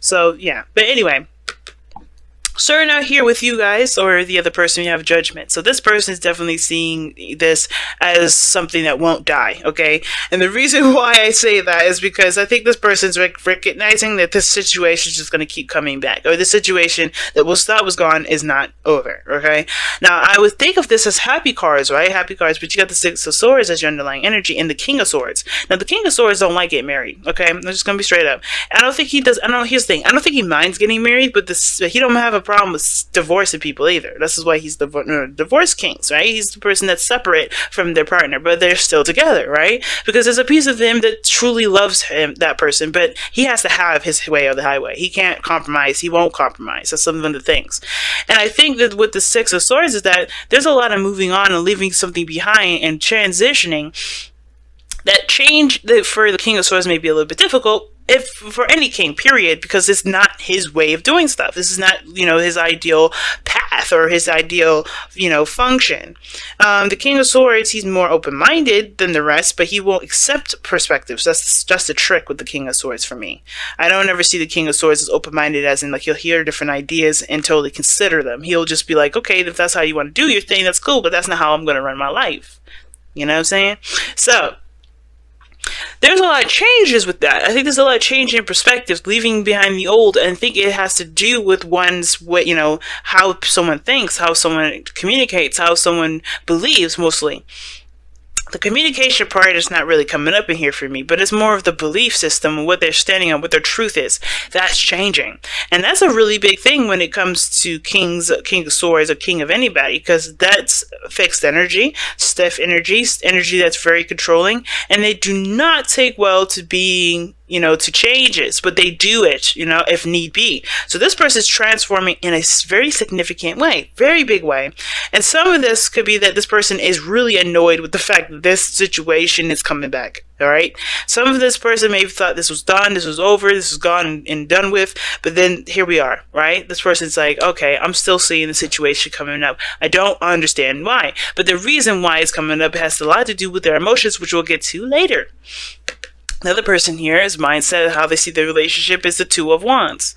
So yeah, but anyway, starting out here with you guys, or the other person, you have judgment. So this person is definitely seeing this as something that won't die, okay? And the reason why I say that is because I think this person's recognizing that this situation is just going to keep coming back, or the situation that was thought was gone is not over, okay? Now, I would think of this as happy cards, right? Happy cards, but you got the Six of Swords as your underlying energy, and the King of Swords. Now, the King of Swords don't like getting married, okay? I'm just going to be straight up. I don't think he does. I don't know, here's the thing. I don't think he minds getting married, but he don't have a problem with divorcing people either. This is why he's the divorce kings, right? He's the person that's separate from their partner, but they're still together, right? Because there's a piece of him that truly loves him, that person, but he has to have his way or the highway. He can't compromise. He won't compromise. That's some of the things. And I think that with the Six of Swords is that there's a lot of moving on and leaving something behind and transitioning. That change for the King of Swords may be a little bit difficult, if for any king, period, because it's not his way of doing stuff. This is not, his ideal path or his ideal, function. The King of Swords, he's more open-minded than the rest, but he won't accept perspectives. That's just a trick with the King of Swords for me. I don't ever see the King of Swords as open-minded, as in, like, he'll hear different ideas and totally consider them. He'll just be like, okay, if that's how you want to do your thing, that's cool, but that's not how I'm going to run my life. You know what I'm saying? So, there's a lot of changes with that. I think there's a lot of change in perspectives, leaving behind the old, and I think it has to do with one's, how someone thinks, how someone communicates, how someone believes, mostly. The communication part is not really coming up in here for me, but it's more of the belief system, what they're standing on, what their truth is. That's changing. And that's a really big thing when it comes to King of Swords, or king of anybody, because that's fixed energy, stiff energy that's very controlling, and they do not take well to being, to changes, but they do it, if need be. So this person is transforming in a very significant way, very big way. And some of this could be that this person is really annoyed with the fact that this situation is coming back. All right. Some of this person maybe thought this was done, this was over, this is gone and done with, but then here we are, right? This person's like, okay, I'm still seeing the situation coming up. I don't understand why, but the reason why it's coming up has a lot to do with their emotions, which we'll get to later. Another person here is mindset, how they see the relationship is the Two of Wands.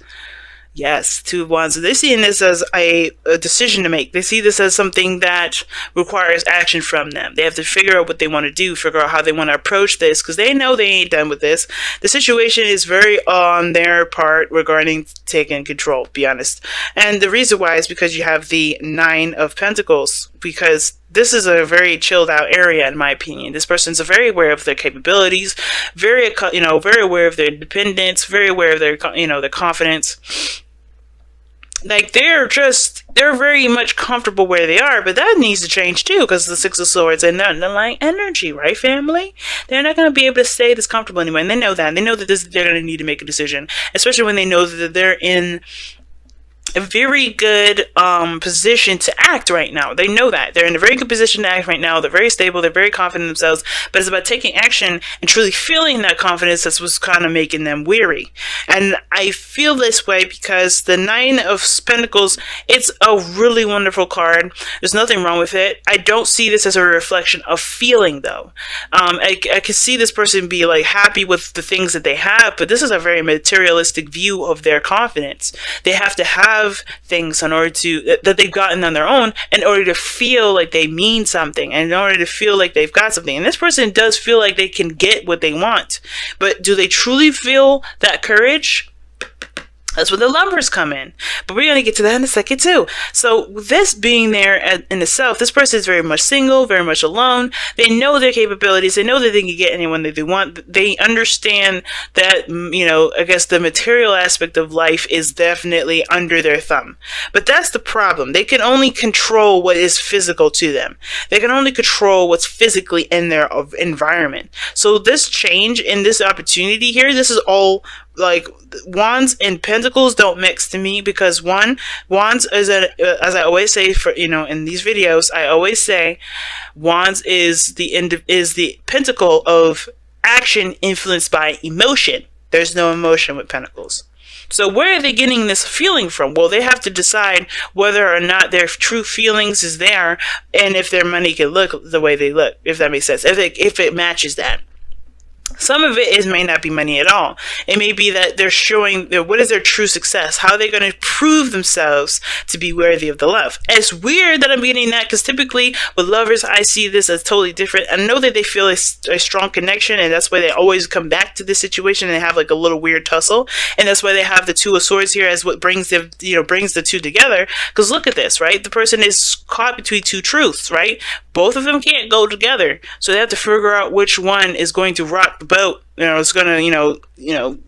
Yes, Two of Wands. They're seeing this as a decision to make. They see this as something that requires action from them. They have to figure out what they want to do, figure out how they want to approach this, because they know they ain't done with this. The situation is very on their part regarding taking control, to be honest. And the reason why is because you have the Nine of Pentacles, because this is a very chilled out area, in my opinion. This person's very aware of their capabilities, very aware of their independence, very aware of their, their confidence. Like, they're very much comfortable where they are, but that needs to change too, because the Six of Swords and the underlying energy, right, family? They're not going to be able to stay this comfortable anymore, and they know that. They know that they're going to need to make a decision, especially when they know that they're in a very good position to act right now. They know that. They're in a very good position to act right now. They're very stable. They're very confident in themselves. But it's about taking action and truly feeling that confidence. That's what's kind of making them weary. And I feel this way because the Nine of Pentacles, it's a really wonderful card. There's nothing wrong with it. I don't see this as a reflection of feeling, though. I can see this person be like happy with the things that they have, but this is a very materialistic view of their confidence. They have to have things in order to that they've gotten on their own in order to feel like they mean something, and in order to feel like they've got something. And this person does feel like they can get what they want, but do they truly feel that courage? That's where the Lovers come in. But we're going to get to that in a second too. So this being there in itself, this person is very much single, very much alone. They know their capabilities. They know that they can get anyone that they want. They understand that, I guess the material aspect of life is definitely under their thumb. But that's the problem. They can only control what is physical to them. They can only control what's physically in their environment. So this change in this opportunity here, this is all like Wands and Pentacles don't mix to me, because Wands is as I always say in these videos, I always say Wands is the pentacle of action influenced by emotion. There's no emotion with Pentacles. So where are they getting this feeling from? Well, they have to decide whether or not their true feelings is there, and if their money can look the way they look, if that makes sense, if it matches that. Some of it may not be money at all. It may be that they're showing what is their true success. How are they going to prove themselves to be worthy of the love? And it's weird that I'm getting that, because typically with lovers, I see this as totally different. I know that they feel a strong connection, and that's why they always come back to this situation and they have like a little weird tussle. And that's why they have the Two of Swords here as what brings them, brings the two together. Because look at this, right? The person is caught between two truths, right? Both of them can't go together, so they have to figure out which one is going to rock the boat. It's going to,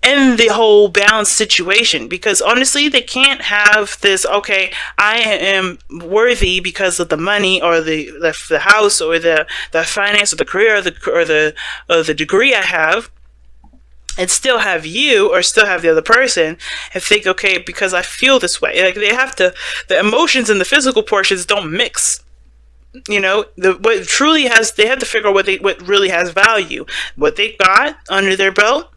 end the whole balanced situation. Because honestly, they can't have this, okay, I am worthy because of the money or the house or the finance or the career or the degree I have, and still have you or still have the other person and think, okay, because I feel this way. Like, they have to, the emotions and the physical portions don't mix. What truly has, they have to figure out what really has value, what they got under their belt,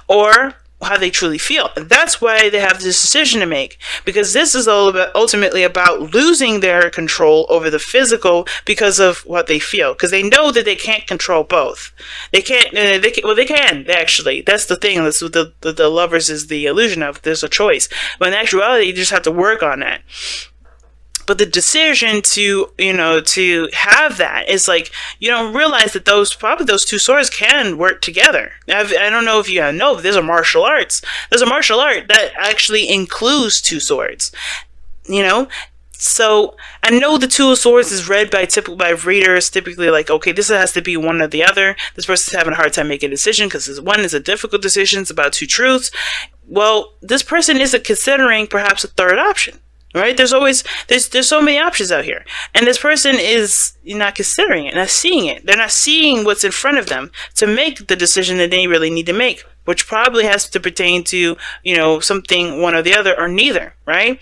or how they truly feel. That's why they have this decision to make, because this is all about, ultimately about losing their control over the physical because of what they feel, because they know that they can't control both. They can't. They can actually. That's the thing. That's what the lovers is the illusion of. There's a choice, but in actuality, you just have to work on that. But the decision to have that is like, you don't realize that those two swords can work together. I don't know if you know, but there's a martial arts. There's a martial art that actually includes two swords. So I know the Two of Swords is read by readers typically like, okay, this has to be one or the other. This person's having a hard time making a decision because one is a difficult decision. It's about two truths. Well, this person isn't considering perhaps a third option. Right? There's so many options out here. And this person is not considering it, not seeing it. They're not seeing what's in front of them to make the decision that they really need to make, which probably has to pertain to, something one or the other or neither, right?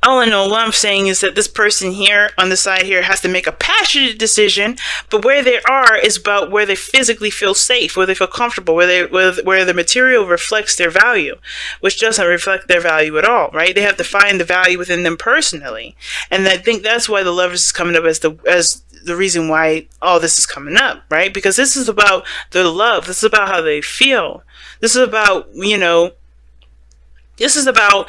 All in all, what I'm saying is that this person here on the side here has to make a passionate decision, but where they are is about where they physically feel safe, where they feel comfortable, where the material reflects their value, which doesn't reflect their value at all, right? They have to find the value within them personally. And I think that's why the Lovers is coming up as the reason why all this is coming up, right? Because this is about their love. This is about how they feel. This is about, this is about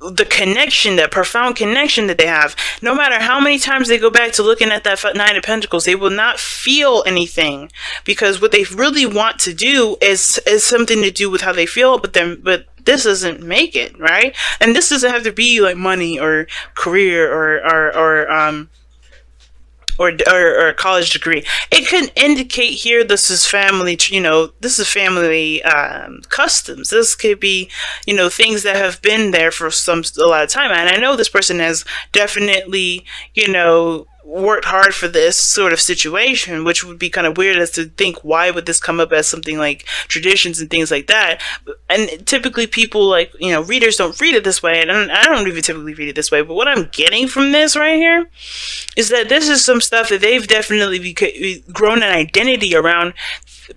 the connection, that profound connection that they have. No matter how many times they go back to looking at that Nine of Pentacles, they will not feel anything, because what they really want to do is something to do with how they feel, but this doesn't make it, right? And this doesn't have to be like money or career or a college degree. It could indicate here this is family, this is family customs. This could be, things that have been there for a lot of time. And I know this person has definitely, worked hard for this sort of situation, which would be kind of weird as to think, why would this come up as something like traditions and things like that? And typically people like, readers don't read it this way, and I don't even typically read it this way, but what I'm getting from this right here is that this is some stuff that they've definitely grown an identity around,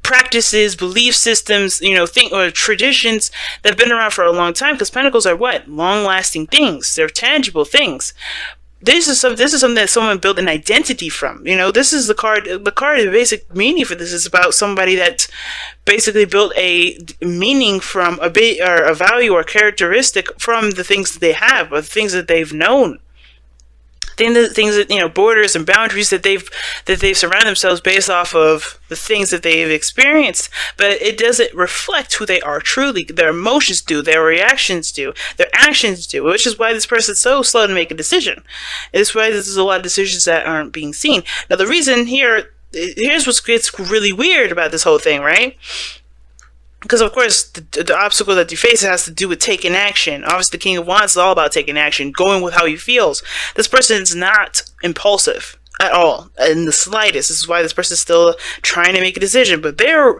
practices, belief systems, or traditions that have been around for a long time, because pentacles are what? Long-lasting things. They're tangible things. This is something that someone built an identity from. This is the card. The basic meaning for this is about somebody that basically built a meaning from a value or characteristic from the things that they have, or the things that they've known. Things that borders and boundaries that they've surrounded themselves based off of the things that they've experienced, but it doesn't reflect who they are truly. Their emotions do, their reactions do, their actions do, which is why this person's so slow to make a decision. It's why there's a lot of decisions that aren't being seen. Now, the reason here's what gets really weird about this whole thing, right? Because, of course, the obstacle that you face has to do with taking action. Obviously, the King of Wands is all about taking action, going with how he feels. This person is not impulsive at all, in the slightest. This is why this person is still trying to make a decision. But they're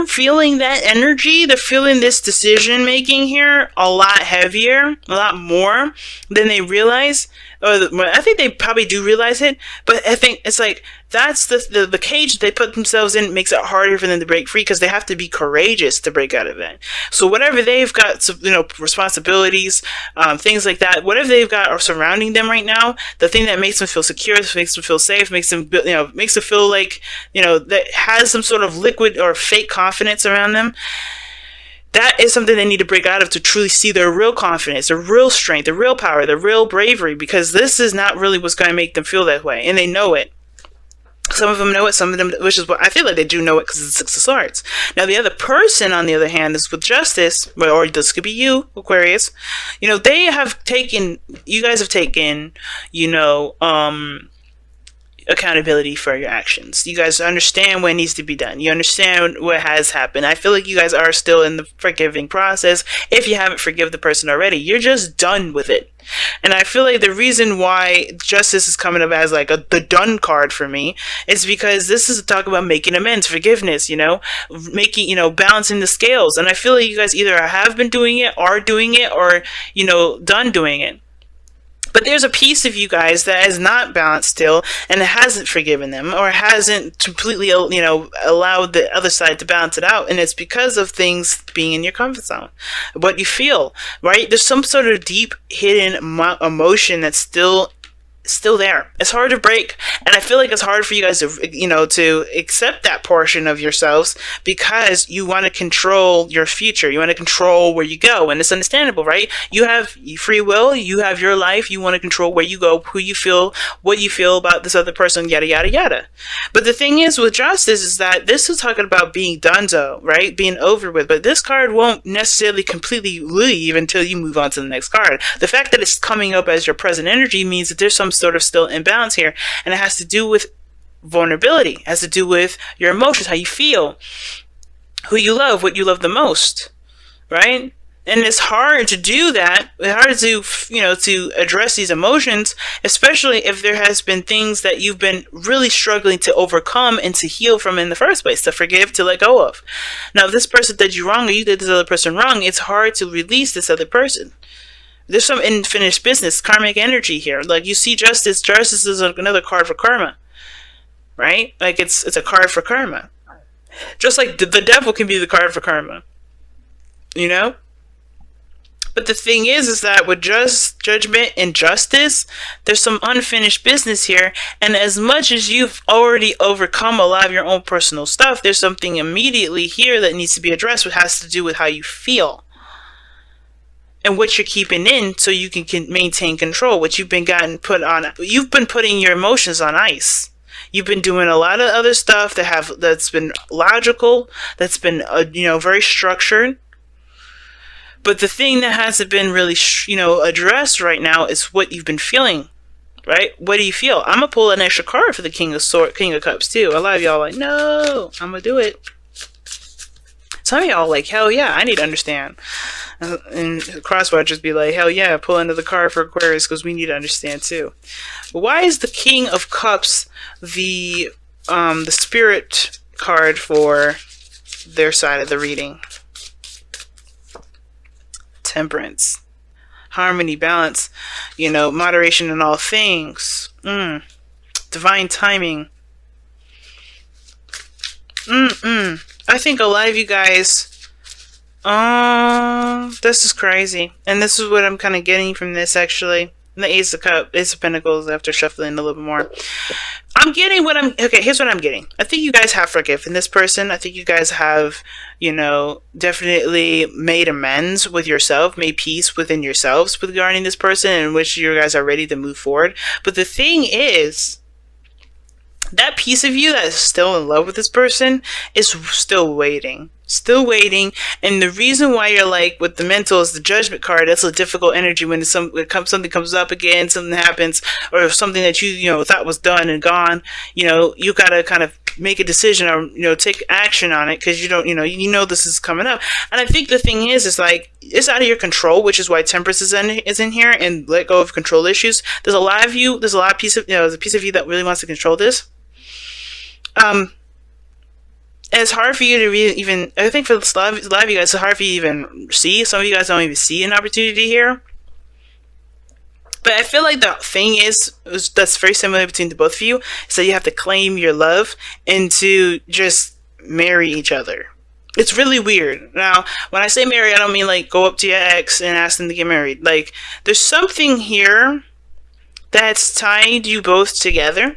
feeling that energy. They're feeling this decision-making here a lot heavier, a lot more than they realize. I think they probably do realize it, but I think it's like that's the cage they put themselves in makes it harder for them to break free, because they have to be courageous to break out of it. So whatever they've got, responsibilities, things like that, whatever they've got are surrounding them right now, the thing that makes them feel secure, makes them feel safe, makes them, makes them feel like, that has some sort of liquid or fake confidence around them, that is something they need to break out of to truly see their real confidence, their real strength, their real power, their real bravery, because this is not really what's going to make them feel that way, and they know it. Some of them know it, some of them, which is what I feel like they do know it, because it's the Six of Swords. Now, the other person, on the other hand, is with Justice, or this could be you, Aquarius. They have taken, you guys have taken, accountability for your actions. You guys understand what needs to be done. You understand what has happened. I feel like you guys are still in the forgiving process. If you haven't forgiven the person already, you're just done with it. And I feel like the reason why Justice is coming up as like the done card for me is because this is a talk about making amends, forgiveness, making, balancing the scales. And I feel like you guys either have been doing it, are doing it, or, done doing it. But there's a piece of you guys that is not balanced still, and it hasn't forgiven them, or hasn't completely, allowed the other side to balance it out. And it's because of things being in your comfort zone. What you feel, right? There's some sort of deep hidden emotion that's still there. It's hard to break, and I feel like it's hard for you guys to to accept that portion of yourselves, because you want to control your future, you want to control where you go, and it's understandable, right? You have free will, you have your life, you want to control where you go, who you feel, what you feel about this other person, yada yada yada. But the thing is with Justice is that this is talking about being donezo, right? Being over with, but this card won't necessarily completely leave until you move on to the next card. The fact that it's coming up as your present energy means that there's some sort of still imbalance here, and it has to do with vulnerability, it has to do with your emotions, how you feel, who you love, what you love the most, right? And it's hard to do that. It's hard to to address these emotions, especially if there has been things that you've been really struggling to overcome and to heal from in the first place, to forgive, to let go of. Now, if this person did you wrong, or you did this other person wrong, it's hard to release this other person. There's some unfinished business, karmic energy here. Like, you see Justice. Justice is another card for karma, right? Like, it's a card for karma. Just like the devil can be the card for karma, But the thing is that with just judgment and justice, there's some unfinished business here. And as much as you've already overcome a lot of your own personal stuff, there's something immediately here that needs to be addressed, which has to do with how you feel. And what you're keeping in, so you can maintain control. What you've been you've been putting your emotions on ice. You've been doing a lot of other stuff that's been logical, that's been very structured. But the thing that hasn't been really addressed right now is what you've been feeling, right? What do you feel? I'm gonna pull an extra card for the King of Cups too. A lot of y'all are like, no, I'm gonna do it. Some of y'all like, hell yeah, I need to understand. And Crosswatchers be like, hell yeah, pull another card for Aquarius, because we need to understand too. But why is the King of Cups the spirit card for their side of the reading? Temperance, harmony, balance, moderation in all things, divine timing. I think a lot of you guys, this is crazy. And this is what I'm kind of getting from this, actually. And the Ace of Pentacles, after shuffling a little bit more. Here's what I'm getting. I think you guys have forgiven this person. I think you guys have, definitely made amends with yourself, made peace within yourselves regarding this person, in which you guys are ready to move forward. But the thing is, that piece of you that is still in love with this person is still waiting. And the reason why you're like, with the mental is the Judgment card, that's a difficult energy when something comes up again, something happens, or something that you thought was done and gone, you gotta kind of make a decision, or take action on it, because this is coming up. And I think the thing is like, it's out of your control, which is why Temperance is in here, and let go of control issues. There's a lot of you, there's a piece of you that really wants to control this. It's hard for you to even, I think for a lot of you guys, it's hard for you to even see. Some of you guys don't even see an opportunity here. But I feel like the thing that's very similar between the both of you is that you have to claim your love and to just marry each other. It's really weird. Now, when I say marry, I don't mean like go up to your ex and ask them to get married. Like, there's something here that's tied you both together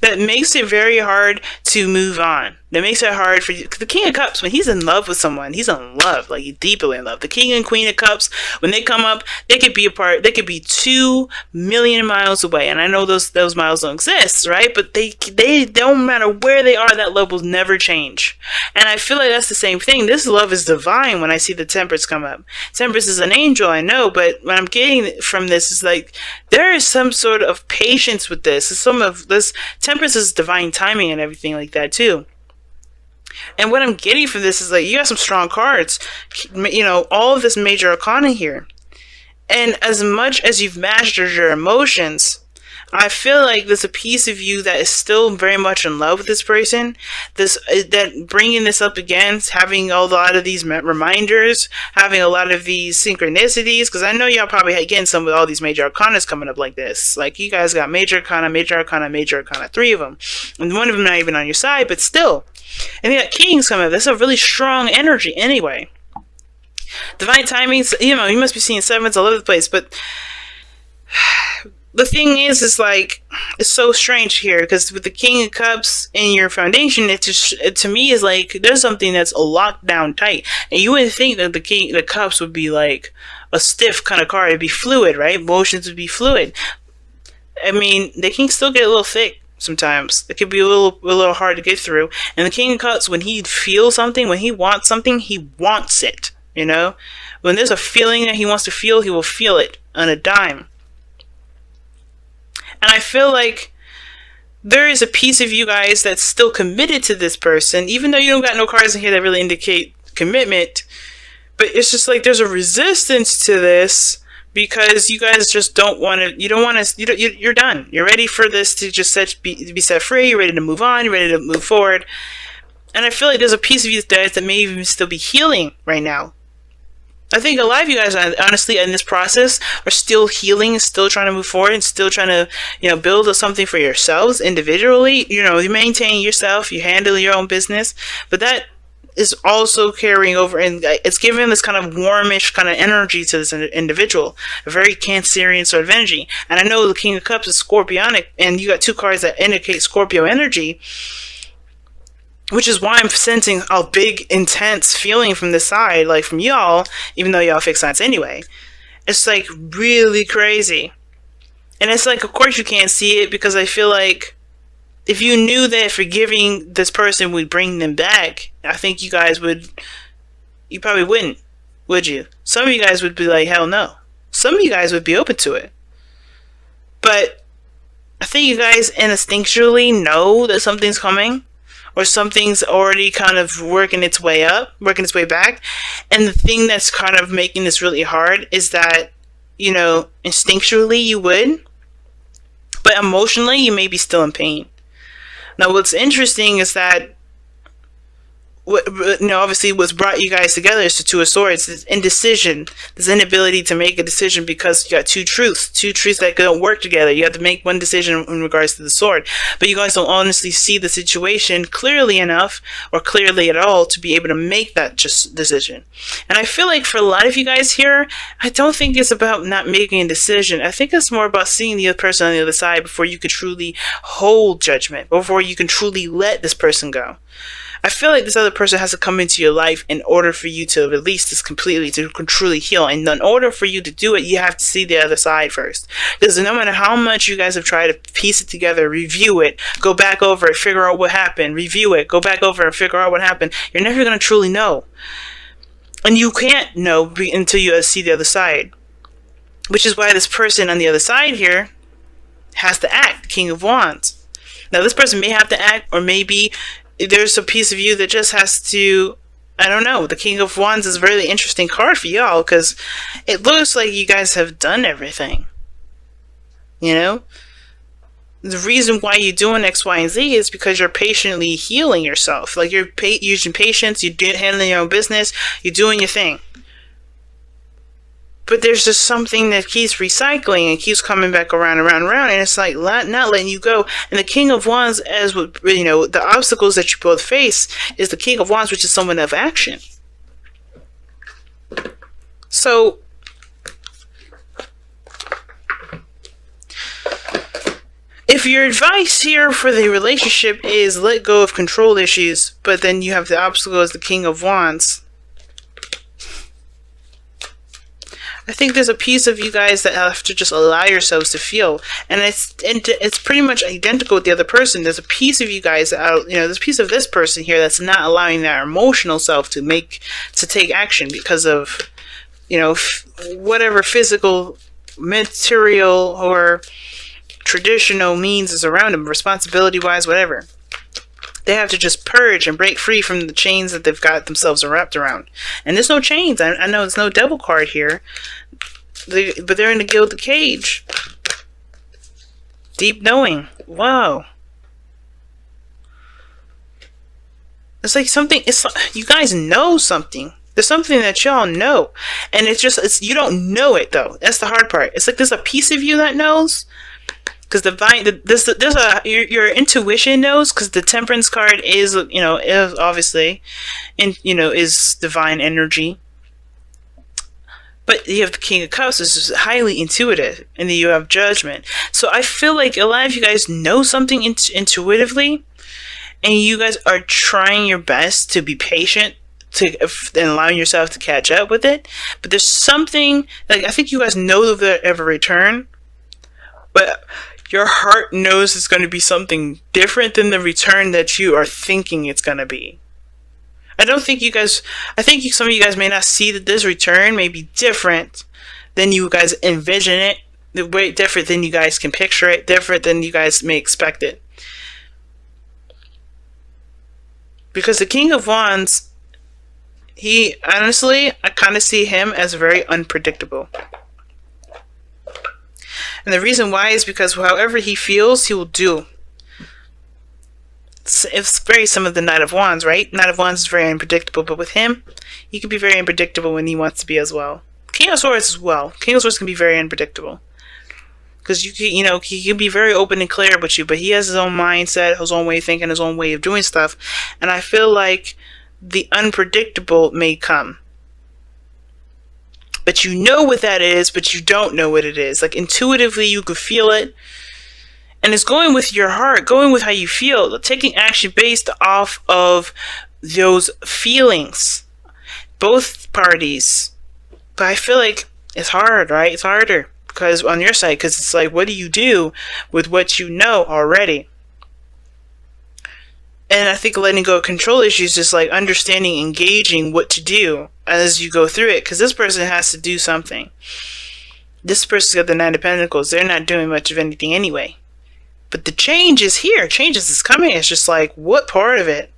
that makes it very hard to move on. That makes it hard for you. The King of Cups, when he's in love with someone, he's in love, like he's deeply in love. The King and Queen of Cups, when they come up, they could be apart. They could be 2 million miles away, and I know those miles don't exist, right? But they don't matter where they are. That love will never change. And I feel like that's the same thing. This love is divine. When I see the Temperance come up, Temperance is an angel, I know, but what I'm getting from this is like there is some sort of patience with this. Some of this Temperance is divine timing and everything like that too. And what I'm getting from this is like you got some strong cards, you know, all of this major arcana here. And as much as you've mastered your emotions, I feel like there's a piece of you that is still very much in love with this person. That bringing this up again, having a lot of these reminders, having a lot of these synchronicities, because I know y'all probably again some of all these major arcanas coming up like this. Like you guys got major arcana, major arcana, major arcana, 3 of them, and one of them not even on your side, but still. And you got Kings coming up. That's a really strong energy anyway. Divine timings, you know, you must be seeing 7s all over the place, but the thing is like, it's so strange here, because with the King of Cups in your foundation, it to me is like, there's something that's locked down tight. And you wouldn't think that the Cups would be like a stiff kind of card. It'd be fluid, right? Emotions would be fluid. I mean, they can still get a little thick sometimes. It could be a little hard to get through. And the King of Cups, when he feels something, when he wants something, he wants it, you know? When there's a feeling that he wants to feel, he will feel it on a dime. And I feel like there is a piece of you guys that's still committed to this person, even though you don't got no cards in here that really indicate commitment. But it's just like there's a resistance to this because you guys just don't want to. You're done. You're ready for this to just be set free. You're ready to move on. You're ready to move forward. And I feel like there's a piece of you guys that may even still be healing right now. I think a lot of you guys, honestly, in this process, are still healing, still trying to move forward, and still trying to, you know, build something for yourselves individually. You know, you maintain yourself, you handle your own business, but that is also carrying over, and it's giving this kind of warmish kind of energy to this individual, a very Cancerian sort of energy. And I know the King of Cups is Scorpionic, and you got 2 cards that indicate Scorpio energy, which is why I'm sensing a big, intense feeling from this side, like from y'all, even though y'all fixed signs anyway. It's like really crazy. And it's like, of course you can't see it, because I feel like if you knew that forgiving this person would bring them back, I think you probably wouldn't, would you? Some of you guys would be like, hell no. Some of you guys would be open to it. But I think you guys instinctually know that something's coming, or something's already kind of working its way back. And the thing that's kind of making this really hard is that, you know, instinctually you would, but emotionally you may be still in pain. Now, what's interesting is that, you know, obviously what's brought you guys together is the 2 of Swords, this indecision, this inability to make a decision because you got two truths that don't work together. You have to make one decision in regards to the sword, but you guys don't honestly see the situation clearly enough or clearly at all to be able to make that just decision. And I feel like for a lot of you guys here, I don't think it's about not making a decision. I think it's more about seeing the other person on the other side before you can truly hold judgment, before you can truly let this person go. I feel like this other person has to come into your life in order for you to release this completely, to truly heal. And in order for you to do it, you have to see the other side first. Because no matter how much you guys have tried to piece it together, review it, go back over it, figure out what happened, review it, go back over and figure out what happened, you're never going to truly know. And you can't know until you see the other side. Which is why this person on the other side here has to act, King of Wands. Now, this person may have to act, or maybe there's a piece of you that just has to, I don't know. The King of Wands is a really interesting card for y'all, because it looks like you guys have done everything. You know? The reason why you're doing X, Y, and Z is because you're patiently healing yourself. Like, you're using patience, you're handling your own business, you're doing your thing. but there's just something that keeps recycling and keeps coming back around, and it's like not letting you go. And the King of Wands, as with, you know, the obstacles that you both face, is the King of Wands, which is someone of action. So if your advice here for the relationship is let go of control issues, but then you have the obstacle as the King of Wands, I think there's a piece of you guys that have to just allow yourselves to feel, and it's pretty much identical with the other person. There's a piece of you guys that, you know, there's a piece of this person here that's not allowing their emotional self to take action because of, you know, whatever physical, material, or traditional means is around them, responsibility-wise, whatever. They have to just purge and break free from the chains that they've got themselves wrapped around. And there's no chains. I know there's no devil card here. But they're in the gilded cage. Deep knowing. Wow. It's like something, you guys know something. There's something that y'all know. And you don't know it though. That's the hard part. It's like there's a piece of you that knows. Because your intuition knows, because the Temperance card is, you know, is obviously, is divine energy. But you have the King of Cups, which is highly intuitive, and then you have Judgment. So I feel like a lot of you guys know something intuitively, and you guys are trying your best to be patient and allowing yourself to catch up with it. But there's something, like, I think you guys know they'll ever return, but your heart knows it's going to be something different than the return that you are thinking it's going to be. I think some of you guys may not see that this return may be different than you guys envision it, the way different than you guys can picture it, different than you guys may expect it. Because the King of Wands, I kind of see him as very unpredictable. And the reason why is because however he feels, he will do. It's very some of the Knight of Wands, right? Knight of Wands is very unpredictable, but with him, he can be very unpredictable when he wants to be as well. King of Swords as well. King of Swords can be very unpredictable. Because he can be very open and clear with you, but he has his own mindset, his own way of thinking, his own way of doing stuff. And I feel like the unpredictable may come. But you know what that is, but you don't know what it is. Like, intuitively, you could feel it. And it's going with your heart, going with how you feel, taking action based off of those feelings. Both parties. But I feel like it's hard, right? It's harder because on your side, because it's like, what do you do with what you know already? And I think letting go of control issues is just like understanding, engaging what to do as you go through it. Because this person has to do something. This person's got the Nine of Pentacles. They're not doing much of anything anyway. But the change is here. Changes is coming. It's just like, what part of it?